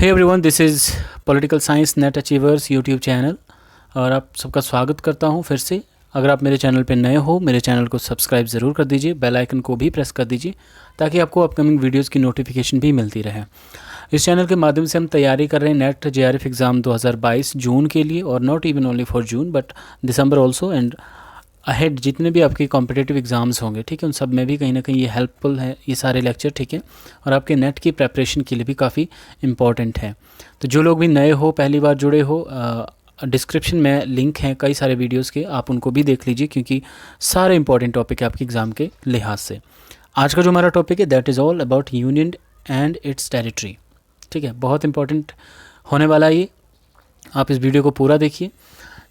Hey everyone, this is political science NET achievers YouTube channel और आप सबका स्वागत करता हूं फिर से। अगर आप मेरे चैनल पे नए हो, मेरे चैनल को सब्सक्राइब ज़रूर कर दीजिए, बेल आइकन को भी प्रेस कर दीजिए ताकि आपको अपकमिंग वीडियोस की नोटिफिकेशन भी मिलती रहे। इस चैनल के माध्यम से हम तैयारी कर रहे हैं नेट जेआरएफ एग्ज़ाम 2022 जून के लिए, और not even only for June but December also and ahead जितने भी आपके कॉम्पिटिटिव एग्ज़ाम्स होंगे, ठीक है, उन सब में भी कहीं ना कहीं ये हेल्पफुल है ये सारे लेक्चर, ठीक है, और आपके नेट की प्रेपरेशन के लिए भी काफ़ी इम्पॉर्टेंट है। तो जो लोग भी नए हो, पहली बार जुड़े हो, डिस्क्रिप्शन में लिंक हैं कई सारे वीडियोस के, आप उनको भी देख लीजिए क्योंकि सारे इंपॉर्टेंट टॉपिक है आपके एग्ज़ाम के लिहाज से। आज का जो हमारा टॉपिक है that is all about union and its territory, ठीक है, बहुत इंपॉर्टेंट होने वाला है ये। आप इस वीडियो को पूरा देखिए।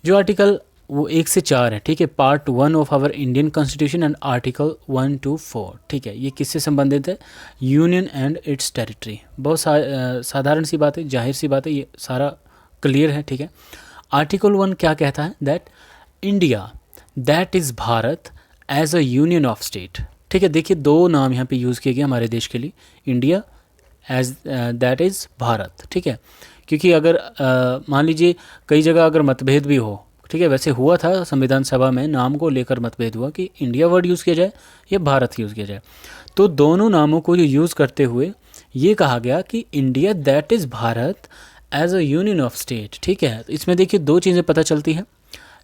जो आर्टिकल वो 1 से 4 है, ठीक है, part 1 of our Indian constitution and article 1 to 4, ठीक है, ये किससे संबंधित है? Union and its territory. बहुत साधारण सी बात है, जाहिर सी बात है, ये सारा क्लियर है, ठीक है। आर्टिकल 1 क्या कहता है? That India that is Bharat as a union of state, ठीक है। देखिए दो नाम यहाँ पे यूज़ किए गए हमारे देश के लिए, India as that is Bharat, ठीक है। क्योंकि अगर मान लीजिए कई जगह अगर मतभेद भी हो, ठीक है, वैसे हुआ था संविधान सभा में, नाम को लेकर मतभेद हुआ कि इंडिया वर्ड यूज़ किया जाए या भारत यूज़ किया जाए, तो दोनों नामों को यूज़ करते हुए ये कहा गया कि India that is Bharat as a union of state, ठीक है। इसमें देखिए दो चीज़ें पता चलती हैं,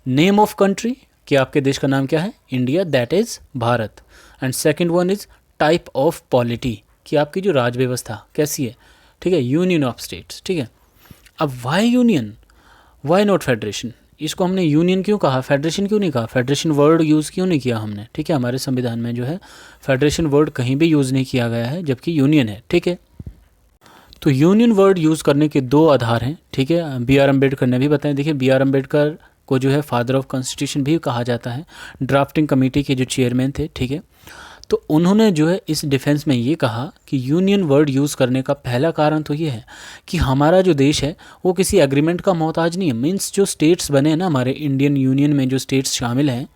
नेम ऑफ कंट्री कि आपके देश का नाम क्या है, India that is Bharat, and second one is type of polity कि आपकी जो राज व्यवस्था कैसी है, ठीक है, यूनियन ऑफ स्टेट्स, ठीक है। अब why union, why not federation? इसको हमने यूनियन क्यों कहा, फेडरेशन क्यों नहीं कहा, फेडरेशन वर्ड यूज़ क्यों नहीं किया हमने, ठीक है। हमारे संविधान में जो है फेडरेशन वर्ड कहीं भी यूज़ नहीं किया गया है, जबकि यूनियन है, ठीक है। तो यूनियन वर्ड यूज़ करने के दो आधार हैं, ठीक है। बी आर अम्बेडकर ने भी बताया। देखिए बी आर अम्बेडकर को जो है फादर ऑफ कॉन्स्टिट्यूशन भी कहा जाता है, ड्राफ्टिंग कमेटी के जो चेयरमैन थे, ठीक है। तो उन्होंने जो है इस डिफेंस में ये कहा कि यूनियन वर्ड यूज़ करने का पहला कारण तो ये है कि हमारा जो देश है वो किसी एग्रीमेंट का मोहताज नहीं है। मीन्स जो स्टेट्स बने हैं ना हमारे इंडियन यूनियन में, जो स्टेट्स शामिल हैं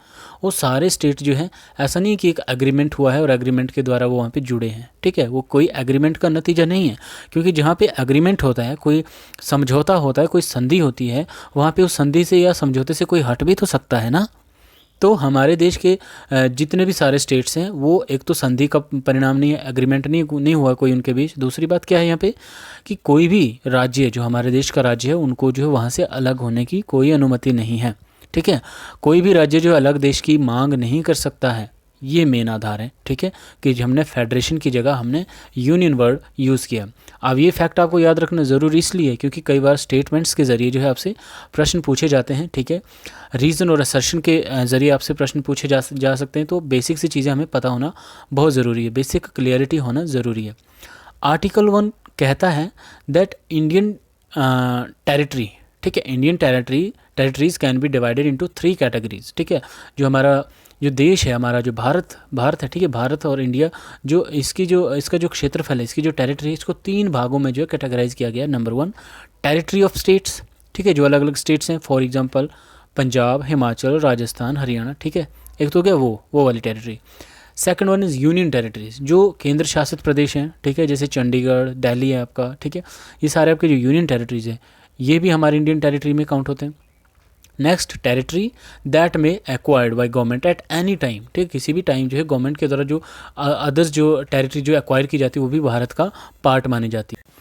वो सारे स्टेट जो हैं, ऐसा नहीं कि एक एग्रीमेंट हुआ है और एग्रीमेंट के द्वारा वो वहाँ पे जुड़े हैं, ठीक है। वो कोई एग्रीमेंट का नतीजा नहीं है, क्योंकि जहाँ पे एग्रीमेंट होता है, कोई समझौता होता है, कोई संधि होती है, वहाँ पे उस संधि से या समझौते से कोई हट भी तो सकता है ना। तो हमारे देश के जितने भी सारे स्टेट्स हैं वो एक तो संधि का परिणाम नहीं है, एग्रीमेंट नहीं हुआ कोई उनके बीच। दूसरी बात क्या है यहाँ पे कि कोई भी राज्य जो हमारे देश का राज्य है उनको जो है वहाँ से अलग होने की कोई अनुमति नहीं है, ठीक है। कोई भी राज्य जो अलग देश की मांग नहीं कर सकता है, ये मेन आधार है, ठीक है, कि हमने फेडरेशन की जगह हमने यूनियन वर्ड यूज़ किया। अब ये फैक्ट आपको याद रखना ज़रूरी इसलिए क्योंकि कई बार स्टेटमेंट्स के ज़रिए जो है आपसे प्रश्न पूछे जाते हैं, ठीक है। रीज़न और असर्शन के ज़रिए आपसे प्रश्न पूछे जा सकते हैं। तो बेसिक सी चीज़ें हमें पता होना बहुत ज़रूरी है, बेसिक क्लियरिटी होना ज़रूरी है। आर्टिकल 1 कहता है दैट इंडियन टेरिटरी, ठीक है, Indian territories can be divided into 3 categories, ठीक है। जो देश है हमारा, जो भारत है, ठीक है, भारत और इंडिया, जो इसका जो क्षेत्रफल है, इसकी जो टेरिटरी है, इसको 3 भागों में जो है कैटेगराइज किया गया है। नंबर 1 टेरिटरी ऑफ स्टेट्स, ठीक है, जो अलग अलग स्टेट्स हैं, फॉर एग्जांपल पंजाब, हिमाचल, राजस्थान, हरियाणा, ठीक है, एक तो क्या वो वाली territory. Second one is union territories, जो केंद्र शासित प्रदेश हैं, ठीक है, जैसे चंडीगढ़, दिल्ली है आपका, ठीक है, ये सारे आपके जो यूनियन टेरिटरीज हैं ये भी हमारे इंडियन टेरिटरी में काउंट होते हैं। नेक्स्ट टेरिटरी दैट में acquired by government at any time, ठीक है, किसी भी टाइम जो है गवर्नमेंट के द्वारा जो अदर्स जो टेरिटरी जो एक्वायर की जाती है वो भी भारत का पार्ट मानी जाती है।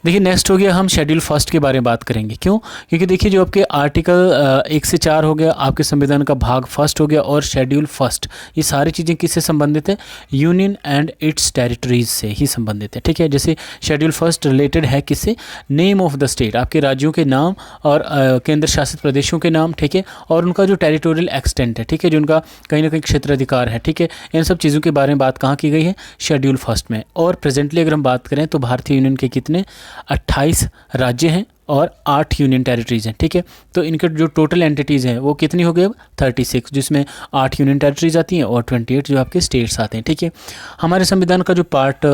देखिए नेक्स्ट हो गया, हम शेड्यूल फर्स्ट के बारे में बात करेंगे। क्यों? क्योंकि देखिए जो आपके आर्टिकल 1 से 4 हो गया, आपके संविधान का भाग फर्स्ट हो गया, और शेड्यूल फर्स्ट, ये सारी चीज़ें किससे संबंधित है? यूनियन एंड इट्स टेरिटरीज से ही संबंधित है, ठीक है। जैसे शेड्यूल फर्स्ट रिलेटेड है किससे? नेम ऑफ द स्टेट, आपके राज्यों के नाम और केंद्र शासित प्रदेशों के नाम, ठीक है, और उनका जो टेरिटोरियल एक्सटेंट है, ठीक है, जो उनका कहीं ना कहीं क्षेत्राधिकार है, ठीक है, इन सब चीज़ों के बारे में बात कहाँ की गई है? शेड्यूल फर्स्ट में। और प्रेजेंटली अगर हम बात करें तो भारतीय यूनियन के कितने 28 राज्य हैं और 8 यूनियन टेरिटरीज हैं, ठीक है। तो इनके जो टोटल एंटिटीज़ हैं वो कितनी हो गई अब? 36, जिसमें 8 यूनियन टेरिटरीज आती हैं और 28 जो आपके स्टेट्स आते हैं, ठीक है। हमारे संविधान का जो पार्ट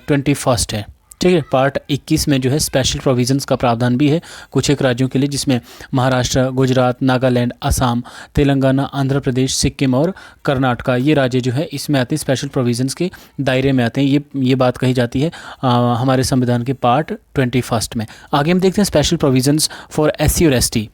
21 है, ठीक है। पार्ट 21 में जो है स्पेशल प्रोविजंस का प्रावधान भी है कुछ एक राज्यों के लिए, जिसमें महाराष्ट्र, गुजरात, नागालैंड, असम, तेलंगाना, आंध्र प्रदेश, सिक्किम और कर्नाटका, ये राज्य जो है इसमें आते हैं, स्पेशल प्रोविजंस के दायरे में आते हैं। ये बात कही जाती है हमारे संविधान के पार्ट 21 में। आगे हम देखते हैं स्पेशल प्रोविजंस फॉर SC और ST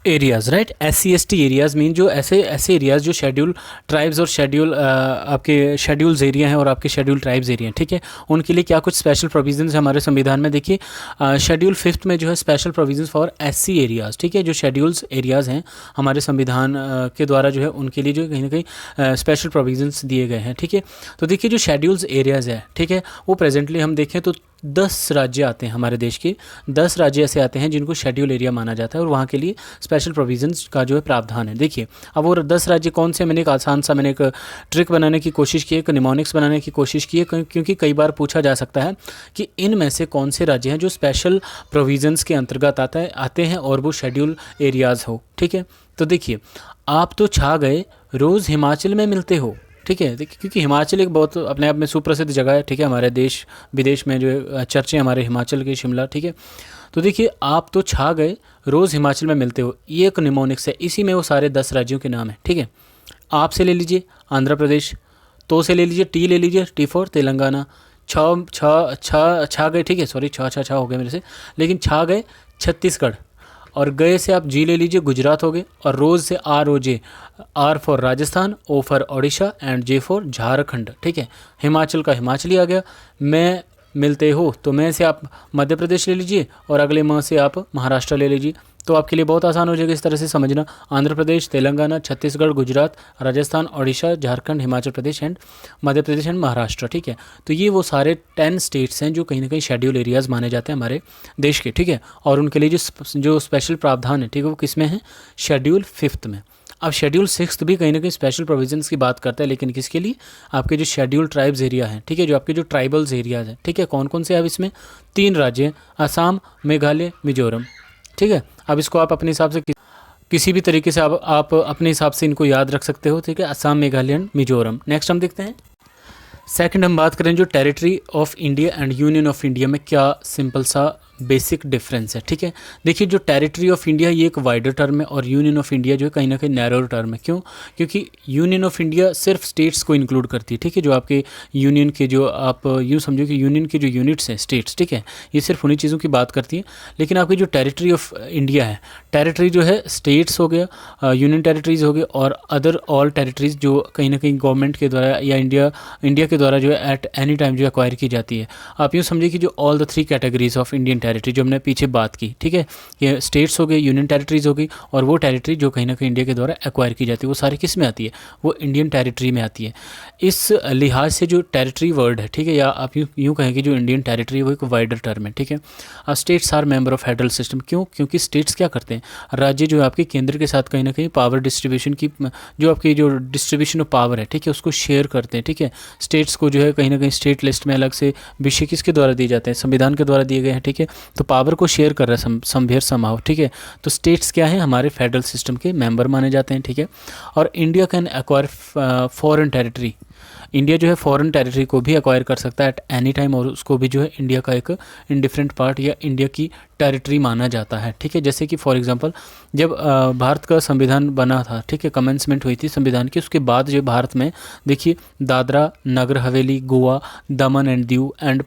areas, right. SC ST areas mean जो ऐसे एरियाज़ जो शेड्यूल ट्राइब्स और शेड्यूल आपके शेड्यूल्स एरिया हैं और आपके शेड्यूल ट्राइब्स एरिया हैं, ठीक है, उनके लिए क्या कुछ स्पेशल प्रोविजंस है हमारे संविधान में। देखिए शेड्यूल 5 में जो है special provisions for SC areas, ठीक है, जो शेड्यूल्स एरियाज़ हैं हमारे संविधान के द्वारा जो है उनके लिए जो कहीं ना कहीं स्पेशल प्रोविजंस दिए गए हैं, ठीक है। तो देखिए जो शेड्यूल्स एरियाज़ है, ठीक है, वो प्रेजेंटली हम देखें तो 10 राज्य आते हैं हमारे देश के, 10 राज्य ऐसे आते हैं जिनको शेड्यूल एरिया माना जाता है और वहाँ के लिए स्पेशल प्रोविजंस का जो है प्रावधान है। देखिए अब वो 10 राज्य कौन से, मैंने एक आसान सा मैंने एक ट्रिक बनाने की कोशिश की है, एक निमोनिक्स बनाने की कोशिश की है, क्योंकि कई बार पूछा जा सकता है कि इनमें से कौन से राज्य हैं जो स्पेशल प्रोविजंस के अंतर्गत आते हैं और वो शेड्यूल एरियाज़ हो, ठीक है। तो देखिए आप तो छा गए रोज़ हिमाचल में मिलते हो, ठीक है, देखिए क्योंकि हिमाचल एक बहुत अपने आप में सुप्रसिद्ध जगह है, ठीक है, हमारे देश विदेश में जो है चर्चे हमारे हिमाचल के, शिमला, ठीक है। तो देखिए आप तो छा गए रोज़ हिमाचल में मिलते हो, ये एक निमोनिक्स है, इसी में वो सारे 10 राज्यों के नाम हैं, ठीक है। आप से ले लीजिए आंध्र प्रदेश, तो से ले लीजिए टी ले लीजिए, टी फॉर तेलंगाना, छा गए, ठीक है, सॉरी छा हो गया मेरे से, लेकिन छा गए छत्तीसगढ़, और गए से आप जी ले लीजिए गुजरात हो गए, और रोज़ से ROJ, R for Rajasthan, O for Odisha and J for Jharkhand, ठीक है। हिमाचल का हिमाचली आ गया, मैं मिलते हो तो मैं से आप मध्य प्रदेश ले लीजिए और अगले माह से आप महाराष्ट्र ले लीजिए, तो आपके लिए बहुत आसान हो जाएगा इस तरह से समझना। आंध्र प्रदेश, तेलंगाना, छत्तीसगढ़, गुजरात, राजस्थान, ओडिशा, झारखंड, हिमाचल प्रदेश एंड मध्य प्रदेश एंड महाराष्ट्र, ठीक है। तो ये वो सारे 10 स्टेट्स हैं जो कहीं ना कहीं शेड्यूल एरियाज़ माने जाते हैं हमारे देश के, ठीक है। और उनके लिए जो स्पेशल प्रावधान है, ठीक है, वो किस में है, शेड्यूल 5 में। अब शेड्यूल 6 भी कहीं ना कहीं स्पेशल प्रोविजंस की बात करता है, लेकिन किसके लिए, आपके जो शेड्यूल ट्राइब्स एरिया हैं, ठीक है, जो आपके जो ट्राइबल्स एरियाज़ हैं, ठीक है, कौन कौन से अब इसमें 3 राज्य हैं, असम, मेघालय, मिजोरम, ठीक है। अब इसको आप अपने हिसाब से किसी भी तरीके से आप अपने हिसाब से इनको याद रख सकते हो, ठीक है, असम, मेघालय एंड मिजोरम। नेक्स्ट हम देखते हैं सेकंड, हम बात करें जो territory of India and union of India में क्या सिंपल सा बेसिक डिफरेंस है, ठीक है। देखिए जो टेरिटरी ऑफ इंडिया ये एक वाइडर टर्म है और यूनियन ऑफ इंडिया जो है कहीं ना कहीं नैरोर टर्म है। क्यों? क्योंकि यूनियन ऑफ इंडिया सिर्फ स्टेट्स को इंक्लूड करती है, ठीक है, जो आपके यूनियन के जो आप यूँ समझो कि यूनियन के जो यूनिट्स हैं स्टेट्स, ठीक है, ये सिर्फ उन्हीं चीज़ों की बात करती है। लेकिन आपकी जो टेरिटरी ऑफ इंडिया है, टेरिटरी जो है स्टेट्स हो गया, यूनियन टेरिटरीज हो गए और अदर ऑल टेरिटरीज जो कहीं ना कहीं गवर्नमेंट के द्वारा या इंडिया के द्वारा जो है एट एनी टाइम जो एक्वायर की जाती है। आप यूँ समझिए कि जो all the 3 categories of Indian territory जो हमने पीछे बात की, ठीक है, ये स्टेट्स हो गए, यूनियन टेरिटरीज हो गई और वो टेरिटरी जो कहीं ना कहीं इंडिया के द्वारा एक्वायर की जाती है, वो सारी किस में आती है, वो इंडियन टेरिटरी में आती है। इस लिहाज से जो टेरिटरी वर्ड है, ठीक है, या आप यूँ कहें कि जो इंडियन टेरिटरी वो एक वाइडर टर्म है, ठीक है। States are member of federal system. क्यों? क्योंकि स्टेट्स क्या करते हैं, राज्य जो है आपके केंद्र के साथ कहीं ना कहीं पावर डिस्ट्रीब्यूशन की जो आपकी जो डिस्ट्रीब्यूशन ऑफ पावर है, ठीक है, उसको शेयर करते हैं, ठीक है। स्टेट्स को जो है कहीं ना कहीं स्टेट लिस्ट में अलग से विषय किसके द्वारा दिए जाते हैं, संविधान के द्वारा दिए गए हैं, ठीक है। तो पावर को शेयर कर रहा है समवेयर समहाउ, ठीक है। तो स्टेट्स क्या है, हमारे फेडरल सिस्टम के मेंबर माने जाते हैं, ठीक है। और India can acquire foreign territory, India जो है फॉरेन टेरिटरी को भी एक्वायर कर सकता है एट एनी टाइम और उसको भी जो है इंडिया का एक इंडिफरेंट पार्ट या इंडिया की टेरिटरी माना जाता है, ठीक है। जैसे कि फॉर एग्जांपल जब भारत का संविधान बना था, ठीक है, कमेंसमेंट हुई थी संविधान की, उसके बाद जो भारत में देखिए दादरा नगर हवेली, गोवा, दमन एंड दीव एंड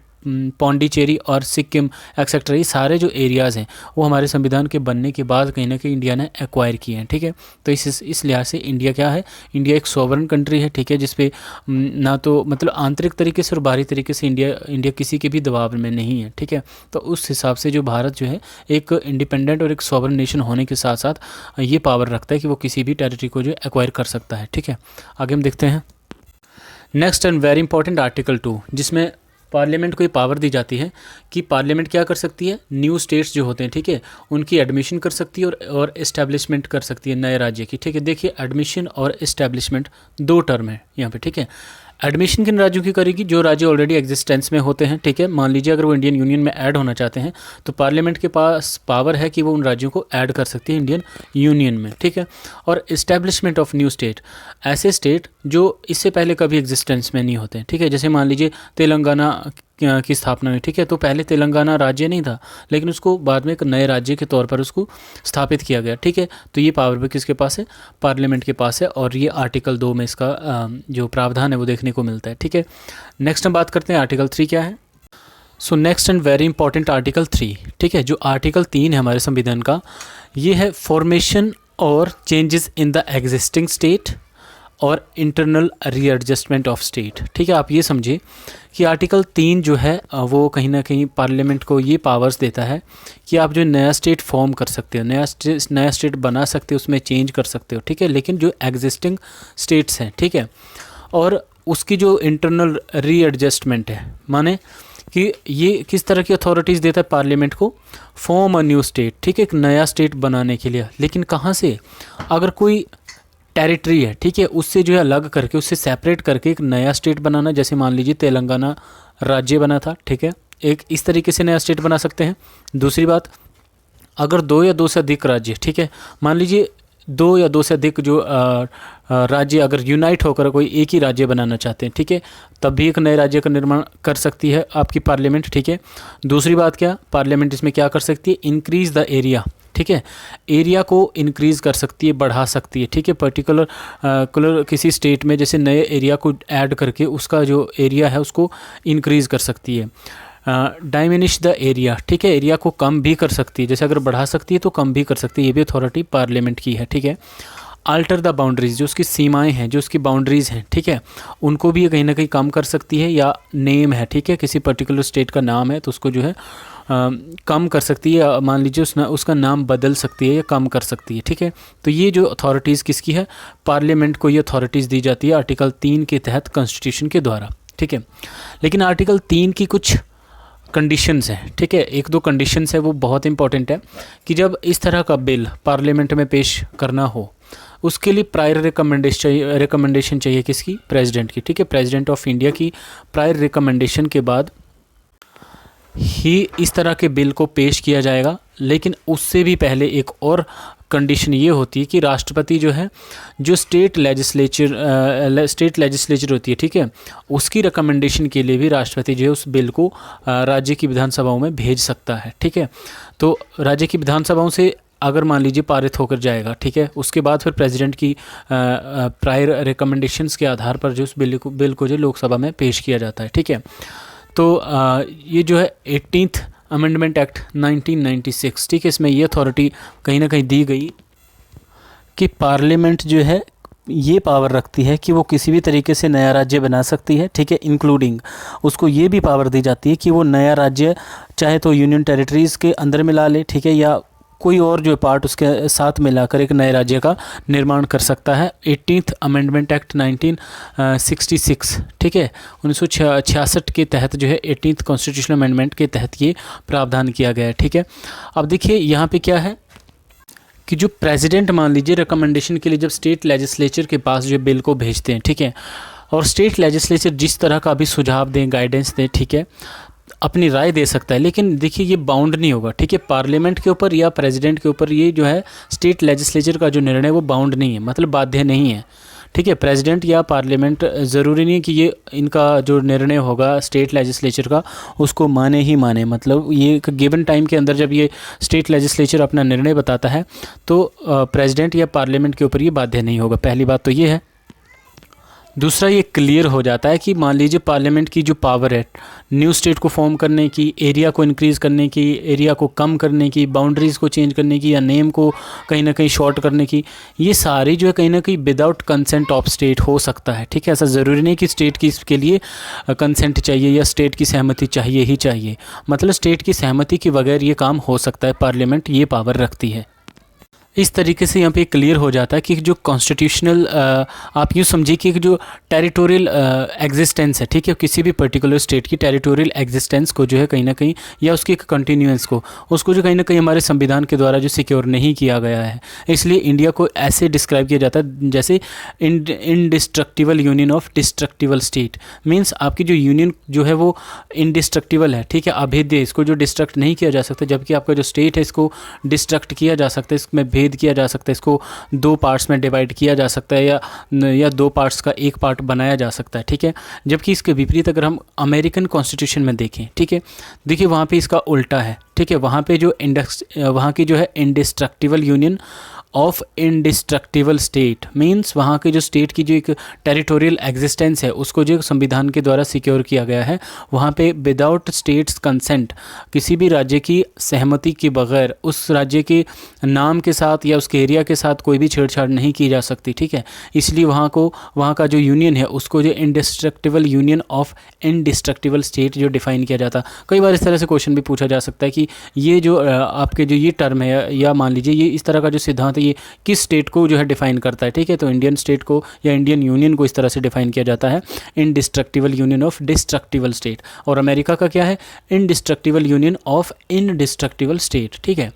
पौंडीचेरी और सिक्किम एक्सेट्रा, ये सारे जो एरियाज़ हैं वो हमारे संविधान के बनने के बाद कहीं ना कहीं इंडिया ने एक्वायर किए हैं, ठीक है। तो इस लिहाज से इंडिया क्या है, इंडिया एक सॉवरन कंट्री है, ठीक है, जिसपे ना तो मतलब आंतरिक तरीके से और बाहरी तरीके से इंडिया किसी के भी दबाव में नहीं है, ठीक है। तो उस हिसाब से जो भारत जो है एक इंडिपेंडेंट और एक सॉवरन नेशन होने के साथ साथ ये पावर रखता है कि वो किसी भी टेरिटरी को जो एक्वायर कर सकता है, ठीक है। आगे हम देखते हैं next and very important article 2, जिसमें पार्लियामेंट को ये पावर दी जाती है कि पार्लियामेंट क्या कर सकती है, न्यू स्टेट्स जो होते हैं, ठीक है, उनकी एडमिशन कर सकती है और इस्टेब्लिशमेंट कर सकती है नए राज्य की, ठीक है। देखिए एडमिशन और इस्टेब्लिशमेंट 2 टर्म है यहाँ पे, ठीक है। एडमिशन किन राज्यों की करेगी, जो राज्य ऑलरेडी एग्जिस्टेंस में होते हैं, ठीक है। मान लीजिए अगर वो इंडियन यूनियन में ऐड होना चाहते हैं तो पार्लियामेंट के पास पावर है कि वो उन राज्यों को ऐड कर सकती है इंडियन यूनियन में, ठीक है। और इस्टेब्लिशमेंट ऑफ न्यू स्टेट, ऐसे स्टेट जो इससे पहले कभी एग्जिस्टेंस में नहीं होते हैं, ठीक है। जैसे मान लीजिए तेलंगाना की स्थापना हुई, ठीक है। तो पहले तेलंगाना राज्य नहीं था, लेकिन उसको बाद में एक नए राज्य के तौर पर उसको स्थापित किया गया, ठीक है। तो ये पावर भी किसके पास है? पार्लियामेंट के पास है, और ये आर्टिकल 2 में इसका जो प्रावधान है वो देखने को मिलता है, ठीक है। नेक्स्ट हम बात करते हैं आर्टिकल 3 क्या है। So next and very important article 3, ठीक है। जो आर्टिकल 3 है हमारे संविधान का, ये है फॉर्मेशन और changes in the existing state और इंटरनल रीएडजस्टमेंट ऑफ स्टेट, ठीक है। आप ये समझिए कि आर्टिकल 3 जो है वो कहीं ना कहीं पार्लियामेंट को ये पावर्स देता है कि आप जो नया स्टेट फॉर्म कर सकते हो, नया स्टेट बना सकते हो, उसमें चेंज कर सकते हो, ठीक है। लेकिन जो एग्जिस्टिंग स्टेट्स हैं, ठीक है, और उसकी जो इंटरनल रीएडजस्टमेंट है, माने कि ये किस तरह की अथॉरिटीज़ देता है पार्लियामेंट को? फॉर्म अ न्यू स्टेट, ठीक है, एक नया स्टेट बनाने के लिए। लेकिन कहाँ से? अगर कोई टेरिटरी है, ठीक है, उससे जो है अलग करके, उससे सेपरेट करके एक नया स्टेट बनाना, जैसे मान लीजिए तेलंगाना राज्य बना था, ठीक है, एक इस तरीके से नया स्टेट बना सकते हैं। दूसरी बात, अगर 2 या 2 से अधिक राज्य, ठीक है, मान लीजिए 2 या 2 से अधिक जो राज्य अगर यूनाइट होकर कोई एक ही राज्य बनाना चाहते हैं, ठीक है, तब भी एक नए राज्य का निर्माण कर सकती है आपकी पार्लियामेंट, ठीक है। दूसरी बात क्या, पार्लियामेंट इसमें क्या कर सकती है? इंक्रीज़ द एरिया, ठीक है, एरिया को इंक्रीज़ कर सकती है, बढ़ा सकती है, ठीक है। पर्टिकुलर किसी स्टेट में जैसे नए एरिया को ऐड करके उसका जो एरिया है उसको इंक्रीज़ कर सकती है। डाइमिनिश द एरिया, ठीक है, एरिया को कम भी कर सकती है, जैसे अगर बढ़ा सकती है तो कम भी कर सकती है, ये भी अथॉरिटी पार्लियामेंट की है, ठीक है। अल्टर द बाउंड्रीज, जो उसकी सीमाएं हैं, जो उसकी बाउंड्रीज़ हैं, ठीक है, उनको भी कहीं ना कहीं कम कर सकती है, या नेम है, ठीक है, किसी पर्टिकुलर स्टेट का नाम है तो उसको जो है कम कर सकती है, मान लीजिए उसका नाम बदल सकती है या कम कर सकती है, ठीक है। तो ये जो अथॉरिटीज़ किसकी है? पार्लियामेंट को ये अथॉरिटीज़ दी जाती है आर्टिकल 3 के तहत कॉन्स्टिट्यूशन के द्वारा, ठीक है। लेकिन आर्टिकल 3 की कुछ कंडीशंस हैं, ठीक है, 1-2 कंडीशंस है, वो बहुत इंपॉर्टेंट है कि जब इस तरह का बिल पार्लियामेंट में पेश करना हो, उसके लिए प्रायर रिकमेंडेशन चाहिए किसकी? प्रेसिडेंट की, ठीक है, प्रेसिडेंट ऑफ इंडिया की प्रायर रिकमेंडेशन के बाद ही इस तरह के बिल को पेश किया जाएगा। लेकिन उससे भी पहले एक और कंडीशन ये होती है कि राष्ट्रपति जो है, जो स्टेट लेजिस्लेचर होती है, ठीक है, उसकी रिकमेंडेशन के लिए भी राष्ट्रपति जो है उस बिल को राज्य की विधानसभाओं में भेज सकता है, ठीक है। तो राज्य की विधानसभाओं से अगर मान लीजिए पारित होकर जाएगा, ठीक है, उसके बाद फिर प्रेसिडेंट की प्रायर रिकमेंडेशंस के आधार पर जो उस बिल को जो लोकसभा में पेश किया जाता है, ठीक है। तो ये जो है 18th अमेंडमेंट एक्ट 1996, ठीक है, इसमें ये अथॉरिटी कहीं ना कहीं दी गई कि पार्लियामेंट जो है ये पावर रखती है कि वो किसी भी तरीके से नया राज्य बना सकती है, ठीक है, इंक्लूडिंग उसको ये भी पावर दी जाती है कि वो नया राज्य चाहे तो यूनियन टेरिटरीज़ के अंदर मिला ले, ठीक है, या कोई और जो पार्ट उसके साथ मिलाकर एक नए राज्य का निर्माण कर सकता है। 18th अमेंडमेंट एक्ट 1966, ठीक है, 1966 के तहत जो है 18th कॉन्स्टिट्यूशनल अमेंडमेंट के तहत ये प्रावधान किया गया है, ठीक है। अब देखिए यहाँ पे क्या है कि जो प्रेसिडेंट मान लीजिए रिकमेंडेशन के लिए जब स्टेट लेजिस्लेचर के पास जो बिल को भेजते हैं, ठीक है, और स्टेट लेजिस्लेचर जिस तरह का भी सुझाव दें, गाइडेंस दें, ठीक है, अपनी राय दे सकता है, लेकिन देखिए ये बाउंड नहीं होगा, ठीक है, पार्लियामेंट के ऊपर या प्रेसिडेंट के ऊपर ये जो है स्टेट लेजिस्लेचर का जो निर्णय वो बाउंड नहीं है, मतलब बाध्य नहीं है, ठीक है। प्रेसिडेंट या पार्लियामेंट ज़रूरी नहीं है कि ये इनका जो निर्णय होगा स्टेट लेजिस्लेचर का उसको माने ही माने, मतलब ये एक गिवन टाइम के अंदर जब ये स्टेट लेजिस्लेचर अपना निर्णय बताता है तो प्रेसिडेंट या पार्लियामेंट के ऊपर ये बाध्य नहीं होगा। पहली बात तो ये है। दूसरा, ये क्लियर हो जाता है कि मान लीजिए पार्लियामेंट की जो पावर है न्यू स्टेट को फॉर्म करने की, एरिया को इंक्रीज़ करने की, एरिया को कम करने की, बाउंड्रीज़ को चेंज करने की, या नेम को कहीं ना कहीं शॉर्ट करने की, ये सारी जो है कहीं ना कहीं विदाउट कंसेंट ऑफ स्टेट हो सकता है, ठीक है। ऐसा ज़रूरी नहीं कि स्टेट की इसके लिए कंसेंट चाहिए या स्टेट की सहमति चाहिए ही चाहिए, मतलब स्टेट की सहमति के बगैर ये काम हो सकता है, पार्लियामेंट ये पावर रखती है। इस तरीके से यहाँ पे क्लियर हो जाता है कि जो कॉन्स्टिट्यूशनल आप यूँ समझिए कि जो टेरिटोरियल एग्जिस्टेंस है, ठीक है, किसी भी पर्टिकुलर स्टेट की टेरिटोरियल एग्जिस्टेंस को जो है कहीं ना कहीं, या उसकी एक कंटिन्यूएंस को, उसको जो कहीं ना कहीं हमारे संविधान के द्वारा जो सिक्योर नहीं किया गया है, इसलिए इंडिया को ऐसे डिस्क्राइब किया जाता है जैसे indestructible union of destructible state. Means आपकी जो यूनियन जो है वो इनडिस्ट्रक्टिबल है, ठीक है, अभेद्य, इसको जो डिस्ट्रक्ट नहीं किया जा सकता, जबकि आपका जो स्टेट है इसको डिस्ट्रक्ट किया जा सकता है, इसमें भेद किया जा सकता है, इसको 2 पार्ट्स में डिवाइड किया जा सकता है, या 2 पार्ट्स का एक पार्ट बनाया जा सकता है, ठीक है। जबकि इसके विपरीत अगर हम अमेरिकन कॉन्स्टिट्यूशन में देखें, ठीक है, देखिए वहाँ पे इसका उल्टा है, ठीक है। वहाँ पे जो वहाँ की जो है indestructible union of indestructible state means वहाँ के जो स्टेट की जो एक टेरिटोरियल एग्जिस्टेंस है उसको जो संविधान के द्वारा सिक्योर किया गया है, वहाँ पे विदाउट स्टेट्स कंसेंट, किसी भी राज्य की सहमति के बगैर उस राज्य के नाम के साथ या उसके एरिया के साथ कोई भी छेड़छाड़ नहीं की जा सकती, ठीक है। इसलिए वहाँ का जो यूनियन है उसको जो indestructible union of indestructible state जो डिफाइन किया जाता। कई बार इस तरह से क्वेश्चन भी पूछा जा सकता है कि ये जो आपके जो ये टर्म है, या मान लीजिए ये इस तरह का जो सिद्धांत ये किस स्टेट को जो है डिफाइन करता है, ठीक है। तो इंडियन स्टेट को या इंडियन यूनियन को इस तरह से डिफाइन किया जाता है, indestructible union of destructible state. और अमेरिका का क्या है, indestructible union of indestructible state, ठीक है।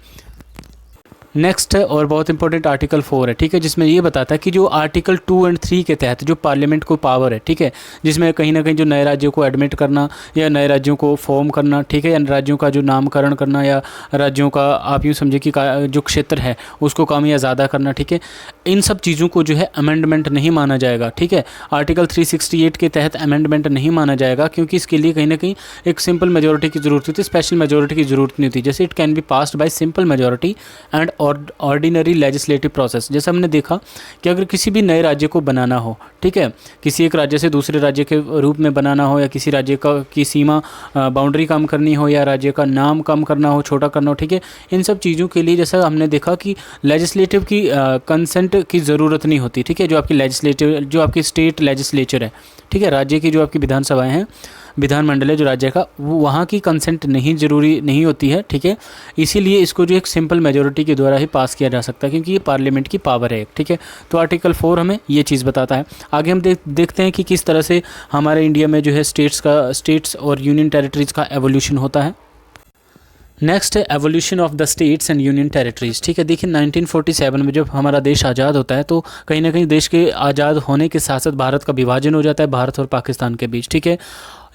नेक्स्ट है और बहुत इंपॉर्टेंट आर्टिकल 4 है, ठीक है, जिसमें ये बताता है कि जो आर्टिकल 2 और 3 के तहत जो पार्लियामेंट को पावर है, ठीक है, जिसमें कहीं ना कहीं जो नए राज्यों को एडमिट करना या नए राज्यों को फॉर्म करना, ठीक है, या राज्यों का जो नामकरण करना या राज्यों का आप यूँ समझे कि जो क्षेत्र है उसको कम या ज़्यादा करना, ठीक है, इन सब चीज़ों को जो है अमेंडमेंट नहीं माना जाएगा, ठीक है। आर्टिकल 368 के तहत अमेंडमेंट नहीं माना जाएगा क्योंकि इसके लिए कहीं ना कहीं एक सिंपल मेजोरिटी की ज़रूरत होती है, स्पेशल मेजोरिटी की ज़रूरत नहीं होती। जैसे it can be passed by simple majority and ordinary legislative process. जैसे हमने देखा कि अगर किसी भी नए राज्य को बनाना हो, ठीक है, किसी एक राज्य से दूसरे राज्य के रूप में बनाना हो, या किसी राज्य की सीमा बाउंड्री कम करनी हो, या राज्य का नाम कम करना हो, छोटा करना हो, ठीक है, इन सब चीज़ों के लिए जैसा हमने देखा कि लेजिस्लेटिव की कंसेंट की ज़रूरत नहीं होती, ठीक है। जो आपकी लेजिस्लेटिव, जो आपकी स्टेट लेजिस्लेचर है, ठीक है, राज्य की जो आपकी विधानसभाएँ हैं, विधानमंडल है जो राज्य का, वो वहाँ की कंसेंट नहीं ज़रूरी नहीं होती है, ठीक है। इसीलिए इसको जो एक सिंपल मेजोरिटी के द्वारा ही पास किया जा सकता है क्योंकि ये पार्लियामेंट की पावर है, ठीक है। तो आर्टिकल 4 हमें ये चीज़ बताता है। आगे हम देखते हैं कि किस तरह से हमारे इंडिया में जो है स्टेट्स और यूनियन टेरिटरीज़ का एवोल्यूशन होता है। नेक्स्ट है evolution of the states and union territories, ठीक है। देखिए 1947 में जब हमारा देश आज़ाद होता है तो कहीं ना कहीं देश के आज़ाद होने के साथ साथ भारत का विभाजन हो जाता है भारत और पाकिस्तान के बीच, ठीक है।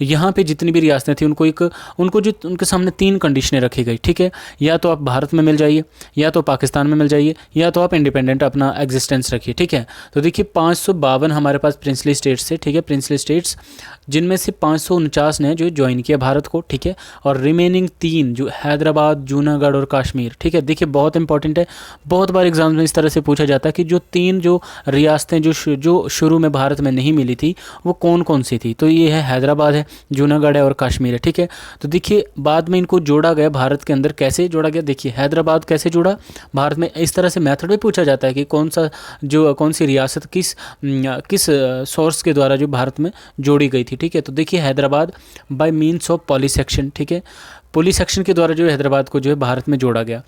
यहाँ पे जितनी भी रियासतें थी उनके सामने 3 कंडीशनें रखी गई, ठीक है। या तो आप भारत में मिल जाइए, या तो पाकिस्तान में मिल जाइए, या तो आप इंडिपेंडेंट अपना एग्जिस्टेंस रखिए, ठीक है। तो देखिए 552 हमारे पास प्रिंसली स्टेट्स थे, ठीक है, प्रिंसली स्टेट्स, जिनमें से 549 ने जो ज्वाइन किया भारत को, ठीक है। और रिमेनिंग 3 जो हैदराबाद, जूनागढ़ और कश्मीर, ठीक है। देखिए बहुत इंपॉर्टेंट है, बहुत बार एग्जाम में इस तरह से पूछा जाता है कि जो 3 जो रियासतें जो शुरू में भारत में नहीं मिली थी वो कौन कौन सी थी। तो ये है हैदराबाद है, जूनागढ़ है और कश्मीर है, ठीक है। तो देखिए बाद में इनको जोड़ा गया भारत के अंदर। कैसे जोड़ा गया, देखिए हैदराबाद कैसे जुड़ा भारत में, इस तरह से मेथड भी पूछा जाता है कि कौन सी रियासत किस सोर्स के द्वारा जो भारत में जोड़ी गई थी, ठीक है। तो देखिए हैदराबाद बाय मीन्स ऑफ पॉलीसेक्शन, ठीक है, पॉलीसेक्शन के द्वारा जो हैदराबाद को जो है भारत में जोड़ा गया।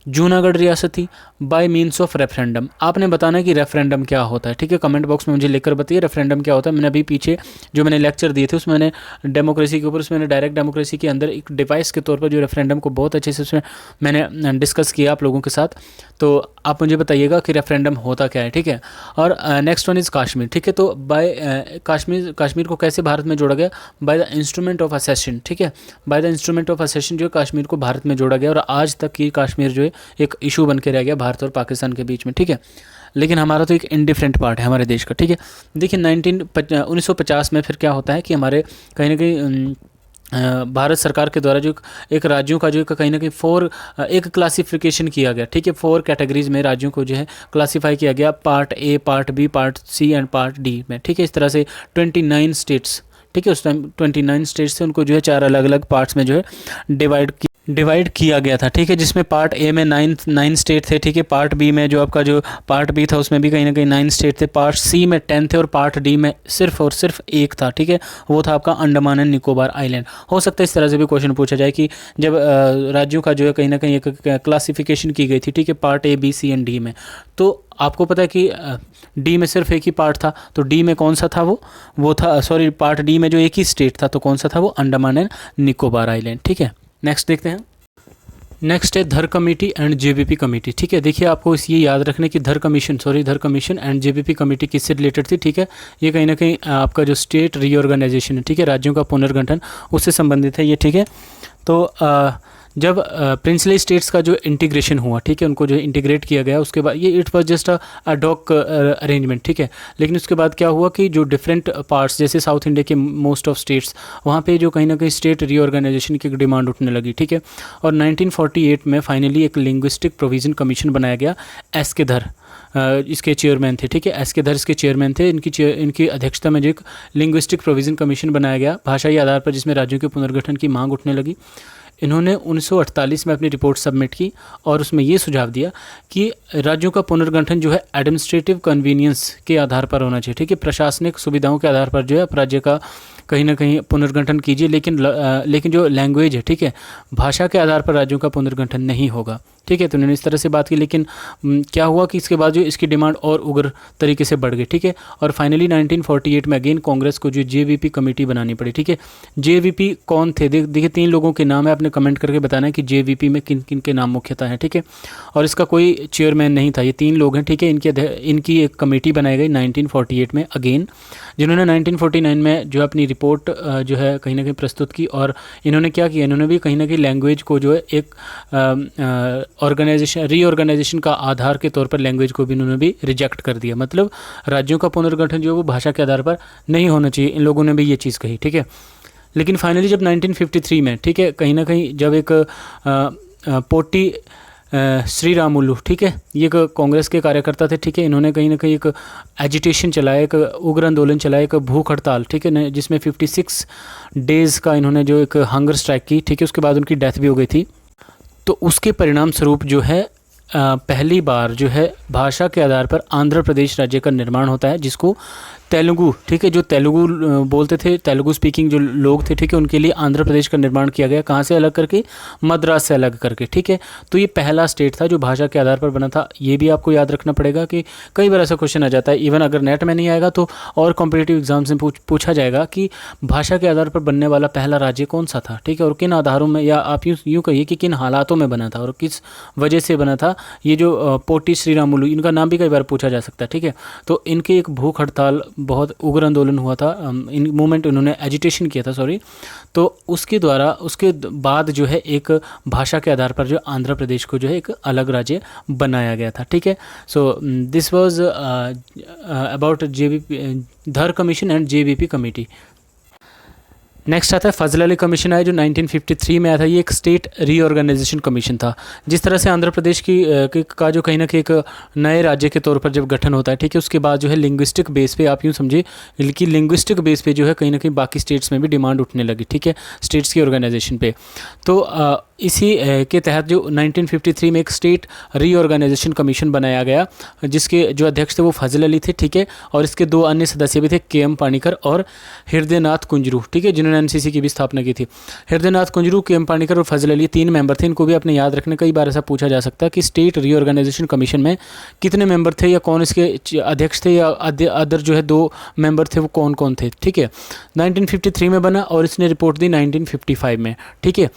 जूनागढ़ रियासत थी बाय मीन्स ऑफ रेफरेंडम। आपने बताना है कि रेफरेंडम क्या होता है, ठीक है, कमेंट बॉक्स में मुझे लिखकर बताइए रेफरेंडम क्या होता है। मैंने अभी पीछे जो मैंने लेक्चर दिए थे उसमें मैंने डेमोक्रेसी के ऊपर, उसमें मैंने डायरेक्ट डेमोक्रेसी के अंदर एक डिवाइस के तौर पर जो रेफरेंडम को बहुत अच्छे से उसमें मैंने डिस्कस किया आप लोगों के साथ। तो आप मुझे बताइएगा कि रेफरेंडम होता क्या है, ठीक है। और नेक्स्ट वन इज़ कश्मीर, ठीक है। तो बाय कश्मीर को कैसे भारत में जोड़ा गया, बाय द इंस्ट्रूमेंट ऑफ असेशन, ठीक है, बाय द इंस्ट्रूमेंट ऑफ असेशन जो कश्मीर को भारत में जोड़ा गया। और आज तक ये कश्मीर जो है एक इशू बन के रह गया भारत और पाकिस्तान के बीच में, ठीक है। लेकिन हमारा तो एक इंडिफरेंट पार्ट है हमारे देश का, ठीक है। देखिए 1950 में फिर क्या होता है कि हमारे कहीं ना कहीं भारत सरकार के द्वारा जो एक राज्यों का जो कहीं ना कहीं एक क्लासिफिकेशन किया गया, ठीक है। 4 कैटेगरीज में राज्यों को जो है क्लासीफाई किया गया, part A, part B, part C and part D में, ठीक है। इस तरह से 29 स्टेट्स, ठीक है, उस टाइम 29 स्टेट्स से उनको जो है 4 अलग अलग पार्ट्स में जो है डिवाइड किया गया था, ठीक है। जिसमें पार्ट ए में 9 स्टेट थे, ठीक है। पार्ट बी में जो आपका जो पार्ट बी था उसमें भी कहीं ना कहीं 9 स्टेट थे। पार्ट सी में 10 थे और पार्ट डी में सिर्फ और सिर्फ 1 था, ठीक है। वो था आपका अंडमान एंड निकोबार आइलैंड। हो सकता है इस तरह से भी क्वेश्चन पूछा जाए कि जब राज्यों का जो है कहीं ना कहीं एक क्लासिफिकेशन की गई थी, ठीक है, part A, B, C and D में, तो आपको पता है कि डी में सिर्फ एक ही पार्ट था। तो डी में कौन सा था, वो था, सॉरी, पार्ट डी में जो एक ही स्टेट था तो कौन सा था, वो अंडमान एंड निकोबार आइलैंड, ठीक है। नेक्स्ट देखते हैं। नेक्स्ट है धर कमेटी एंड जेबीपी कमेटी, ठीक है। देखिए आपको ये याद रखने की धर कमीशन एंड जेबीपी कमेटी किससे रिलेटेड थी, ठीक है। ये कहीं ना कहीं आपका जो स्टेट रीऑर्गेनाइजेशन है, ठीक है, राज्यों का पुनर्गठन, उससे संबंधित है ये, ठीक है। तो जब प्रिंसली स्टेट्स का जो इंटीग्रेशन हुआ, ठीक है, उनको जो इंटीग्रेट किया गया, उसके बाद ये it was just ad hoc arrangement, ठीक है। लेकिन उसके बाद क्या हुआ कि जो डिफरेंट पार्ट्स जैसे साउथ इंडिया के मोस्ट ऑफ स्टेट्स, वहाँ पे जो कहीं ना कहीं स्टेट रीऑर्गेनाइजेशन की डिमांड उठने लगी, ठीक है। और 1948 में फाइनली एक लिंग्विस्टिक प्रोविज़न कमीशन बनाया गया। एस के धर इसके चेयरमैन थे, ठीक है, एस के धर इसके चेयरमैन थे। इनकी अध्यक्षता में जो एक लिंग्विस्टिक प्रोविज़न कमीशन बनाया गया भाषाई आधार पर, जिसमें राज्यों के पुनर्गठन की मांग उठने लगी। इन्होंने 1948 में अपनी रिपोर्ट सबमिट की और उसमें ये सुझाव दिया कि राज्यों का पुनर्गठन जो है एडमिनिस्ट्रेटिव कन्वीनियंस के आधार पर होना चाहिए, ठीक है, प्रशासनिक सुविधाओं के आधार पर जो है आप राज्य का कहीं ना कहीं पुनर्गठन कीजिए, लेकिन जो लैंग्वेज है, ठीक है, भाषा के आधार पर राज्यों का पुनर्गठन नहीं होगा, ठीक है। तो उन्होंने इस तरह से बात की, लेकिन क्या हुआ कि इसके बाद जो इसकी डिमांड और उग्र तरीके से बढ़ गई, ठीक है। और फाइनली 1948 में अगेन कांग्रेस को जो जेवीपी कमेटी बनानी पड़ी, ठीक है। जेवीपी कौन थे? देखिए 3 लोगों के नाम है, आपने कमेंट करके बताना है कि जेवीपी में किन किन के नाम मुख्यतः हैं, ठीक है। और इसका कोई चेयरमैन नहीं था, ये 3 लोग हैं, ठीक है। इनकी एक कमेटी बनाई गई 1948 में अगेन, जिन्होंने 1949 में जो अपनी रिपोर्ट जो है कहीं ना कहीं प्रस्तुत की। और इन्होंने क्या किया, इन्होंने भी कहीं ना कहीं लैंग्वेज को जो है एक रीऑर्गेनाइजेशन का आधार के तौर पर लैंग्वेज को भी इन्होंने भी रिजेक्ट कर दिया। मतलब राज्यों का पुनर्गठन जो है वो भाषा के आधार पर नहीं होना चाहिए, इन लोगों ने भी ये चीज़ कही, ठीक है। लेकिन फाइनली जब 1953 में, ठीक है, कहीं ना कहीं जब एक पोटी श्री रामुलु, ठीक है, ये एक कांग्रेस के कार्यकर्ता थे, ठीक है। इन्होंने कहीं ना कहीं एक एजिटेशन चलाया, एक उग्र आंदोलन चलाया, एक भूख हड़ताल, ठीक है, जिसमें 56 डेज़ का इन्होंने जो एक हंगर स्ट्राइक की, ठीक है। उसके बाद उनकी डेथ भी हो गई थी। तो उसके परिणाम स्वरूप जो है पहली बार जो है भाषा के आधार पर आंध्र प्रदेश राज्य का निर्माण होता है, जिसको तेलुगु, ठीक है, जो तेलुगु बोलते थे, तेलुगु स्पीकिंग जो लोग थे, ठीक है, उनके लिए आंध्र प्रदेश का निर्माण किया गया। कहाँ से अलग करके? मद्रास से अलग करके, ठीक है। तो ये पहला स्टेट था जो भाषा के आधार पर बना था। ये भी आपको याद रखना पड़ेगा कि कई बार ऐसा क्वेश्चन आ जाता है, इवन अगर नेट में नहीं आएगा तो और कॉम्पिटिटिव एग्जाम्स में पूछा जाएगा कि भाषा के आधार पर बनने वाला पहला राज्य कौन सा था, ठीक है, और किन आधारों में, या आप यूँ कहिए कि किन हालातों में बना था और किस वजह से बना था। ये जो पोटी श्री रामुलु, इनका नाम भी कई बार पूछा जा सकता है, ठीक है। तो इनकी एक भूख हड़ताल, बहुत उग्र आंदोलन हुआ था, इन मूवमेंट इन्होंने एजिटेशन किया था, सॉरी। तो उसके बाद जो है एक भाषा के आधार पर जो आंध्र प्रदेश को जो है एक अलग राज्य बनाया गया था, ठीक है। So this was about JVP Dhar commission and JVP committee. Next आता है फजल अली कमीशन आया, जो 1953 में आया था। ये एक स्टेट रीऑर्गेनाइजेशन कमीशन था। जिस तरह से आंध्र प्रदेश का जो कहीं ना कहीं एक नए राज्य के तौर पर जब गठन होता है, ठीक है, उसके बाद जो है लिंग्विस्टिक बेस पे, आप यूँ समझिए कि लिंग्विस्टिक बेस पे जो है कहीं ना कहीं बाकी स्टेट्स में भी डिमांड उठने लगी, ठीक है, स्टेट्स की ऑर्गेनाइजेशन पे। तो इसी के तहत जो 1953 में एक स्टेट रीऑर्गेनाइजेशन कमीशन बनाया गया, जिसके जो अध्यक्ष थे वो फजल अली थे, ठीक है। और इसके 2 अन्य सदस्य भी थे, KM पानीकर और हृदयनाथ कुंजरू, ठीक है, जिन्होंने NCC की भी स्थापना की थी। हृदयनाथ कुंजरू, KM पानीकर और फजल अली 3 मेंबर थे। इनको भी अपने याद रखने, कई बार ऐसा पूछा जा सकता है कि स्टेट रीऑर्गेनाइजेशन कमीशन में कितने मेंबर थे, या कौन इसके अध्यक्ष थे, या अदर जो है 2 मेंबर थे वो कौन कौन थे, ठीक है। 1953 में बना और इसने रिपोर्ट दी 1955 में, ठीक है।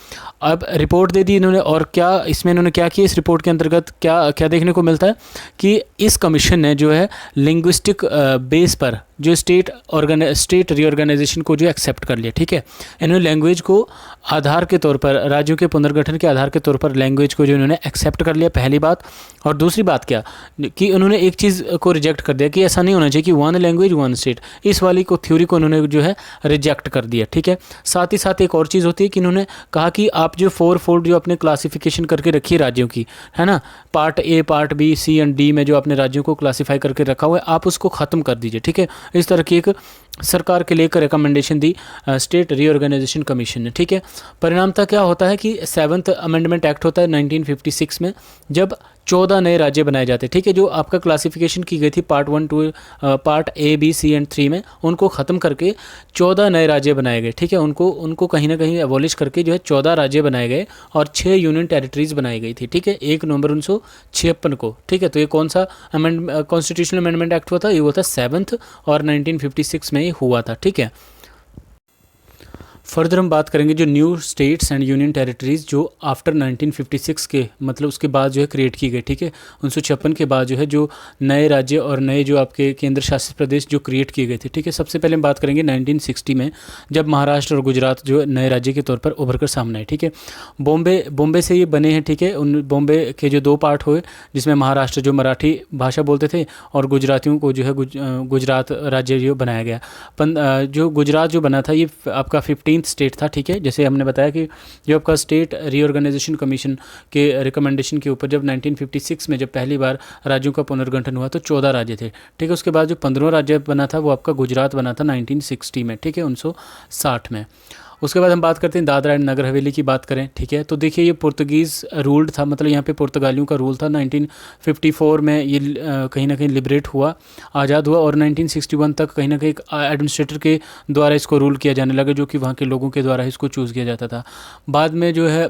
अब रिपोर्ट दे दी इन्होंने, और क्या इसमें इन्होंने क्या किया, इस रिपोर्ट के अंतर्गत क्या क्या देखने को मिलता है कि इस कमीशन ने जो है लिंग्विस्टिक बेस पर जो स्टेट रीऑर्गेनाइजेशन को जो एक्सेप्ट कर लिया, ठीक है। इन्होंने लैंग्वेज को आधार के तौर पर, राज्यों के पुनर्गठन के आधार के तौर पर लैंग्वेज को जो इन्होंने एक्सेप्ट कर लिया, पहली बात। और दूसरी बात क्या कि उन्होंने एक चीज़ को रिजेक्ट कर दिया कि ऐसा नहीं होना चाहिए कि 1 लैंग्वेज 1 स्टेट, इस वाली को थ्योरी को उन्होंने जो है रिजेक्ट कर दिया, ठीक है। साथ ही साथ एक और चीज़ होती है कि इन्होंने कहा कि आप जो 4 फोल्ड जो अपने क्लासिफिकेशन करके रखिए राज्यों की, है ना, part A, part B, C and D में जो अपने राज्यों को क्लासीफाई करके रखा हुआ है, आप उसको ख़त्म कर दीजिए, ठीक है। इस तरह की एक सरकार के लिए एक रिकमेंडेशन दी स्टेट रीऑर्गेनाइजेशन कमीशन ने, ठीक है। परिणामतः क्या होता है कि 7th अमेंडमेंट एक्ट होता है 1956 में, जब 14 नए राज्य बनाए जाते हैं, ठीक है। जो आपका क्लासिफिकेशन की गई थी part 1, 2, part A, B, C and 3 में, उनको ख़त्म करके 14 नए राज्य बनाए गए, ठीक है। उनको कहीं ना कहीं एबॉलिश करके जो है 14 राज्य बनाए गए और 6 यूनियन टेरिटरीज बनाई गई थी, ठीक है, 1 नवंबर 1956 को, ठीक है। तो ये कौन सा कॉन्स्टिट्यूशनल अमेंडमेंट एक्ट हुआ था? ये हुआ था 7th और 1956 में ही हुआ था, ठीक है। फर्दर हम बात करेंगे जो new states and union territories जो आफ्टर 1956 के मतलब उसके बाद जो है क्रिएट की गई, ठीक है। 1956 के बाद जो है जो नए राज्य और नए जो आपके केंद्र शासित प्रदेश जो क्रिएट किए गए थे, ठीक है। सबसे पहले हम बात करेंगे 1960 में, जब महाराष्ट्र और गुजरात जो नए राज्य के तौर पर उभर कर सामने आए, ठीक है। बॉम्बे से ये बने हैं, ठीक है। उन बॉम्बे के जो 2 पार्ट हुए, जिसमें महाराष्ट्र जो मराठी भाषा बोलते थे और गुजरातियों को जो है गुजरात राज्य जो बनाया गया। जो गुजरात जो बना था ये आपका 15 स्टेट था, ठीक है। जैसे हमने बताया कि जो आपका स्टेट रीऑर्गेनाइजेशन कमीशन के रिकमेंडेशन के ऊपर जब 1956 में जब पहली बार राज्यों का पुनर्गठन हुआ तो 14 राज्य थे, ठीक है। उसके बाद जो 15वां राज्य बना था वो आपका गुजरात बना था 1960 में, ठीक है, 1960 में। उसके बाद हम बात करते हैं दादरा एंड नगर हवेली की बात करें, ठीक है। तो देखिए ये पुर्तगीज़ रूल्ड था, मतलब यहाँ पे पुर्तगालियों का रूल था। 1954 में ये कहीं ना कहीं लिबरेट हुआ, आज़ाद हुआ, और 1961 तक कहीं ना कहीं एक एडमिनिस्ट्रेटर के द्वारा इसको रूल किया जाने लगा, जो कि वहाँ के लोगों के द्वारा इसको चूज़ किया जाता था। बाद में जो है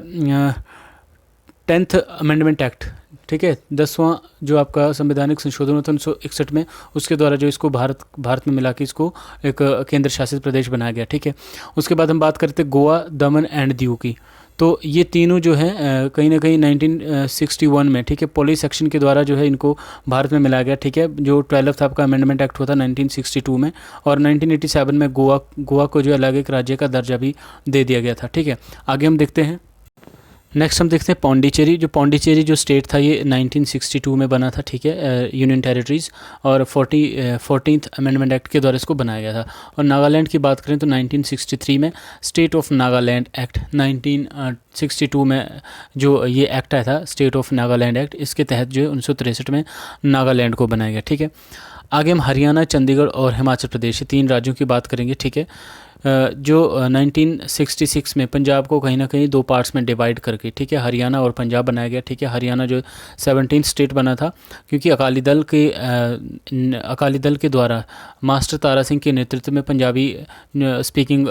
10th अमेंडमेंट एक्ट, ठीक है, 10वां जो आपका संवैधानिक संशोधन होता है 1961 में, उसके द्वारा जो इसको भारत में मिला के इसको एक केंद्र शासित प्रदेश बनाया गया, ठीक है। उसके बाद हम बात करते हैं गोवा, दमन एंड दीव की। तो ये तीनों जो है कहीं ना कहीं 1961 में, ठीक है, पॉलिसी एक्शन के द्वारा जो है इनको भारत में मिलाया गया, ठीक है। जो 12th आपका अमेंडमेंट एक्ट हुआ था 1962 में, और 1987 में गोवा को जो अलग एक राज्य का दर्जा भी दे दिया गया था, ठीक है। आगे हम देखते हैं, नेक्स्ट हम देखते हैं पौंडीचेरी जो स्टेट था ये 1962 में बना था, ठीक है, यूनियन टेरिटरीज़, और 14th अमेंडमेंट एक्ट के द्वारा इसको बनाया गया था। और नागालैंड की बात करें तो 1963 में स्टेट ऑफ नागालैंड एक्ट, 1962 में जो ये एक्ट आया था स्टेट ऑफ नागालैंड एक्ट, इसके तहत जो है 1963 में नागालैंड को बनाया गया, ठीक है। आगे हम हरियाणा, चंडीगढ़ और हिमाचल प्रदेश, 3 राज्यों की बात करेंगे, ठीक है। जो 1966 में पंजाब को कहीं ना कहीं 2 पार्ट्स में डिवाइड करके, ठीक है, हरियाणा और पंजाब बनाया गया, ठीक है। हरियाणा जो 17 स्टेट बना था, क्योंकि अकाली दल के द्वारा मास्टर तारा सिंह के नेतृत्व में पंजाबी स्पीकिंग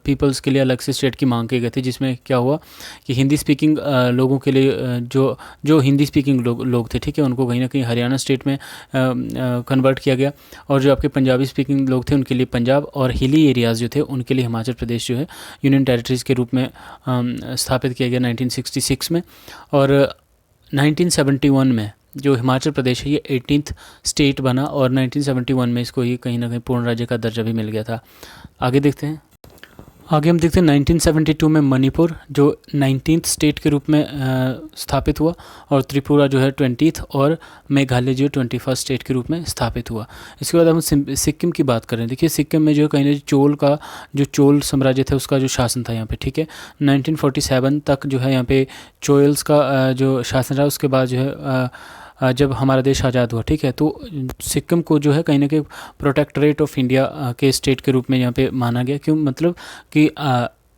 पीपल्स के लिए अलग से स्टेट की मांग की गई थी, जिसमें क्या हुआ कि हिंदी स्पीकिंग लोगों के लिए जो हिंदी स्पीकिंग लोग थे, ठीक है, उनको कहीं ना कहीं हरियाणा स्टेट में कन्वर्ट किया गया, और जो आपके पंजाबी स्पीकिंग लोग थे उनके लिए पंजाब, और हिली एरियाज़ जो थे उनके लिए हिमाचल प्रदेश जो है यूनियन टेरिटरीज़ के रूप में स्थापित किया गया 1966 में। और 1971 में जो हिमाचल प्रदेश है ये 18th स्टेट बना, और 1971 में इसको ये कहीं ना कहीं पूर्ण राज्य का दर्जा भी मिल गया था। आगे देखते हैं, आगे हम देखते हैं 1972 में मणिपुर जो 19th स्टेट के रूप में स्थापित हुआ, और त्रिपुरा जो है 20th, और मेघालय जो 21st स्टेट के रूप में स्थापित हुआ। इसके बाद हम सिक्किम की बात करें, देखिए सिक्किम में जो कहीं जो चोल साम्राज्य था उसका जो शासन था यहाँ पे, ठीक है, 1947 तक जो है यहाँ पे चोल्स का जो शासन रहा। उसके बाद जो है जब हमारा देश आज़ाद हुआ, ठीक है, तो सिक्किम को जो है कहीं ना कहीं प्रोटेक्टोरेट ऑफ इंडिया के स्टेट के रूप में यहाँ पे माना गया। क्यों, मतलब कि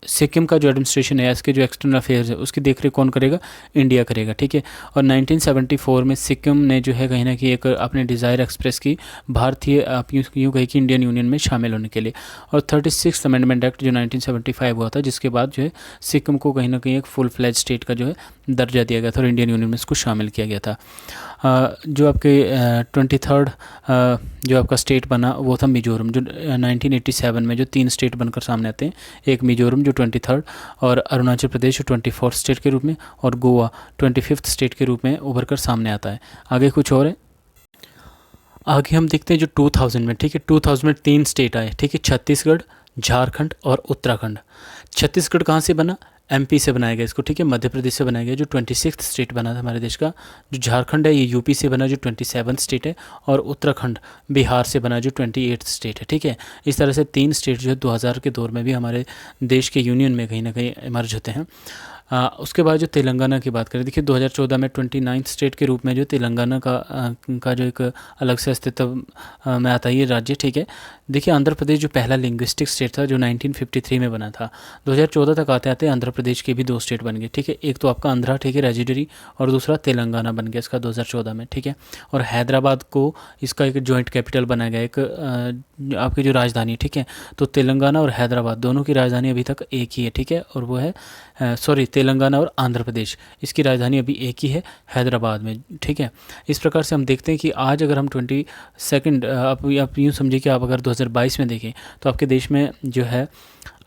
सिक्किम का जो एडमिनिस्ट्रेशन है, इसके जो एक्सटर्नल अफेयर्स है, उसकी देखरेख कौन करेगा, इंडिया करेगा, ठीक है। और 1974 में सिक्किम ने जो है कहीं ना कहीं एक अपने डिज़ायर एक्सप्रेस की भारतीय, आप यूँ कही कि इंडियन यूनियन में शामिल होने के लिए। और 36th अमेंडमेंट एक्ट जो 1975 हुआ था, जिसके बाद जो है सिक्किम को कहीं ना कहीं एक फुल फ्लैज स्टेट का जो है दर्जा दिया गया था, और इंडियन यूनियन में इसको शामिल किया गया था। जो आपके 23rd जो आपका स्टेट बना वो था मिजोरम, जो 1987 में जो 3 स्टेट बनकर सामने आते हैं, एक मिजोरम जो 23rd, और अरुणाचल प्रदेश जो 24th स्टेट के रूप में, और गोवा 25th स्टेट के रूप में उभर कर सामने आता है। आगे कुछ और है, आगे हम देखते हैं जो 2000 में, ठीक है, 2000 में 3 स्टेट आए, ठीक है, छत्तीसगढ़, झारखंड और उत्तराखंड। छत्तीसगढ़ कहाँ से बना, एमपी से बनाया गया इसको, ठीक है, मध्य प्रदेश से बनाया गया जो 26th स्टेट बना था हमारे देश का। जो झारखंड है ये यूपी से बना जो 27th स्टेट है, और उत्तराखंड बिहार से बना जो 28th स्टेट है, ठीक है। इस तरह से 3 स्टेट जो है 2000 के दौर में भी हमारे देश के यूनियन में कहीं ना कहीं इमर्ज होते हैं। उसके बाद जो तेलंगाना की बात करें, देखिए 2014 में 29th स्टेट के रूप में जो तेलंगाना का जो एक अलग से अस्तित्व में आता है ये राज्य, ठीक है। देखिए आंध्र प्रदेश जो पहला लिंग्विस्टिक स्टेट था जो 1953 में बना था, 2014 तक आते आते आंध्र प्रदेश के भी 2 स्टेट बन गए, ठीक है। एक तो आपका आंध्रा, ठीक है, रेजिडरी, और दूसरा तेलंगाना बन गया इसका 2014 में, ठीक है। और हैदराबाद को इसका एक जॉइंट कैपिटल बनाया गया, एक आपकी जो राजधानी, ठीक है। तो तेलंगाना और हैदराबाद दोनों की राजधानी अभी तक एक ही है, ठीक है, और वो है सॉरी तेलंगाना और आंध्र प्रदेश, इसकी राजधानी अभी एक ही है, हैदराबाद में। ठीक है, इस प्रकार से हम देखते हैं कि आज अगर हम 22 आप यूँ समझिए कि आप अगर 2022 में देखें तो आपके देश में जो है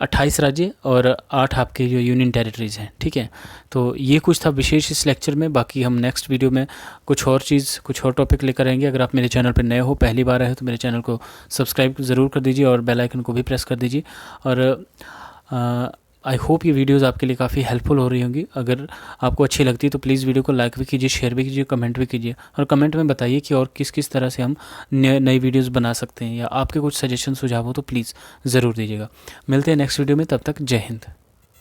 28 राज्य और 8 आपके जो यूनियन टेरिटरीज़ हैं। ठीक है, तो ये कुछ था विशेष इस लेक्चर में। बाकी हम नेक्स्ट वीडियो में कुछ और टॉपिक लेकर आएंगे। अगर आप मेरे चैनल पर नए हो, पहली बार आए हो, तो मेरे चैनल को सब्सक्राइब ज़रूर कर दीजिए और बेल आइकन को भी प्रेस कर दीजिए। और आई होप ये वीडियोज़ आपके लिए काफ़ी हेल्पफुल हो रही होंगी। अगर आपको अच्छी लगती है तो प्लीज़ वीडियो को लाइक भी कीजिए, शेयर भी कीजिए, कमेंट भी कीजिए, और कमेंट में बताइए कि और किस किस तरह से हम नई वीडियोज़ बना सकते हैं, या आपके कुछ सजेशन सुझाव हो तो प्लीज़ ज़रूर दीजिएगा। मिलते हैं नेक्स्ट वीडियो में, तब तक जय हिंद।